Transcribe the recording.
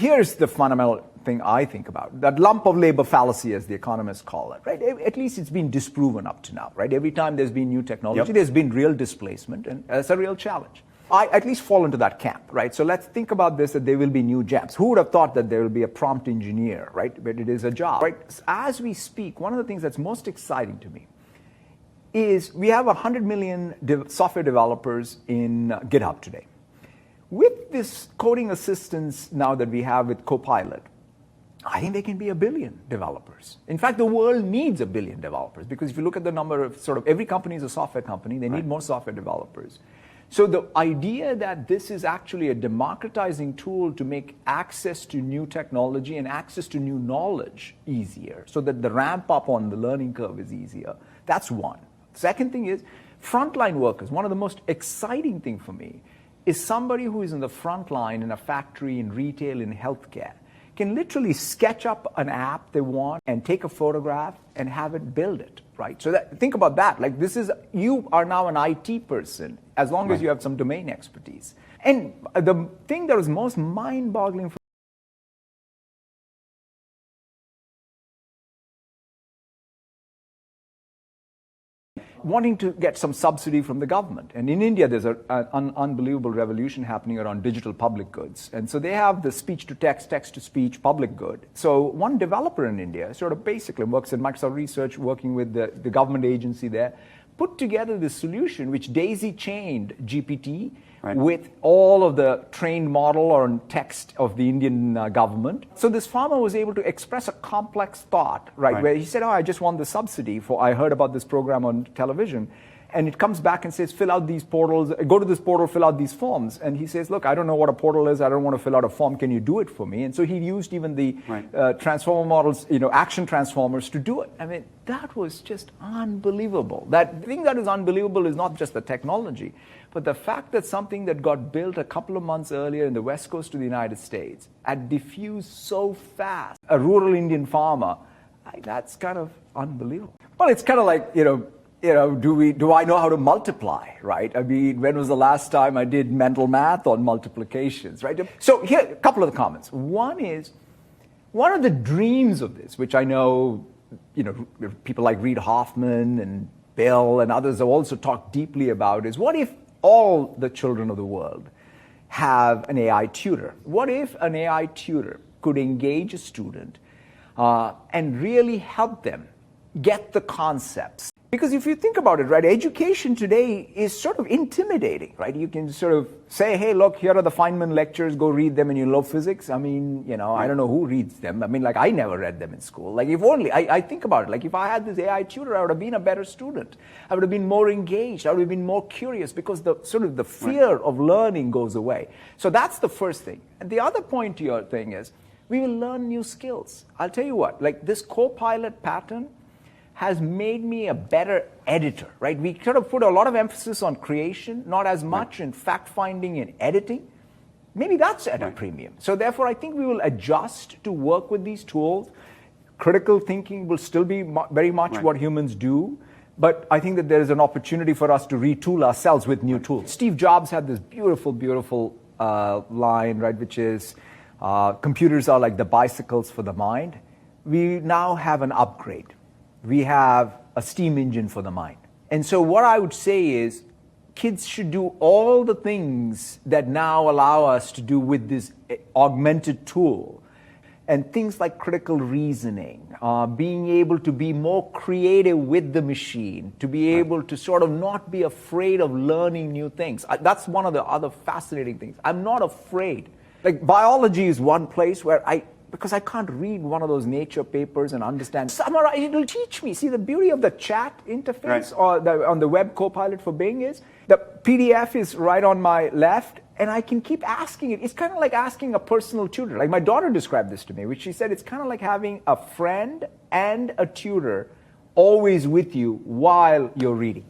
here's the fundamental thing I think about. That lump of labor fallacy, as the economists call it, right? At least it's been disproven up to now, right? Every time there's been new technology, there's been real displacement, and it's a real challenge. I at least fall into that camp, right? So let's think about this, that there will be new jobs. Who would have thought that there will be a prompt engineer, right? But it is a job, right? As we speak, one of the things that's most exciting to me is we have 100 million software developers in GitHub today. With this coding assistance now that we have with Copilot, I think there can be 1 billion developers. In fact, the world needs 1 billion developers, because if you look at the number of every company is a software company, they need more software developers. So the idea that this is actually a democratizing tool to make access to new technology and access to new knowledge easier, so that the ramp up on the learning curve is easier, that's one. Second thing is frontline workers. One of the most exciting things for me is somebody who is in the front line in a factory, in retail, in healthcare, can literally sketch up an app they want and take a photograph and have it build it, right? So think about that. Like, you are now an IT person, as long as you have some domain expertise. And the thing that was most mind-boggling for wanting to get some subsidy from the government. And in India, there's an unbelievable revolution happening around digital public goods. And so they have the speech-to-text, text-to-speech public good. So one developer in India sort of basically works at Microsoft Research, working with the government agency there, put together this solution which daisy-chained GPT with all of the trained model or text of the Indian government. So this farmer was able to express a complex thought, where he said, I just want the subsidy for, I heard about this program on television. And it comes back and says, fill out these portals, go to this portal, fill out these forms. And he says, look, I don't know what a portal is. I don't want to fill out a form. Can you do it for me? And so he used even the transformer models, action transformers to do it. I mean, that was just unbelievable. That thing that is unbelievable is not just the technology, but the fact that something that got built a couple of months earlier in the west coast of the United States had diffused so fast. A rural Indian farmer, that's kind of unbelievable. Well, it's kind of like, do I know how to multiply, right? I mean, when was the last time I did mental math on multiplications, right? So here, a couple of the comments. One is, one of the dreams of this, which I know, people like Reid Hoffman and Bill and others have also talked deeply about, is what if all the children of the world have an AI tutor? What if an AI tutor could engage a student and really help them get the concepts? Because if you think about it, right, education today is sort of intimidating, right? You can sort of say, hey, look, here are the Feynman lectures, go read them, and you love physics. I mean, I don't know who reads them. I mean, like, I never read them in school. Like, if only, I think about it, like, if I had this AI tutor, I would have been a better student. I would have been more engaged. I would have been more curious, because the sort of the fear of learning goes away. So that's the first thing. And the other point to your thing is, we will learn new skills. I'll tell you what, like, this Copilot pattern has made me a better editor, right? We sort of put a lot of emphasis on creation, not as much in fact-finding and editing. Maybe that's at a premium. So therefore, I think we will adjust to work with these tools. Critical thinking will still be very much what humans do, but I think that there is an opportunity for us to retool ourselves with new tools. Steve Jobs had this beautiful, beautiful line, right, which is, computers are like the bicycles for the mind. We now have an upgrade. We have a steam engine for the mind. And so what I would say is, kids should do all the things that now allow us to do with this augmented tool. And things like critical reasoning, being able to be more creative with the machine, to be able to sort of not be afraid of learning new things. That's one of the other fascinating things. I'm not afraid. Like, biology is one place where because I can't read one of those nature papers and understand. Summarize, it'll teach me. See, the beauty of the chat interface or on the web Copilot for Bing is, the PDF is right on my left, and I can keep asking it. It's kind of like asking a personal tutor. Like, my daughter described this to me, which she said, it's kind of like having a friend and a tutor always with you while you're reading.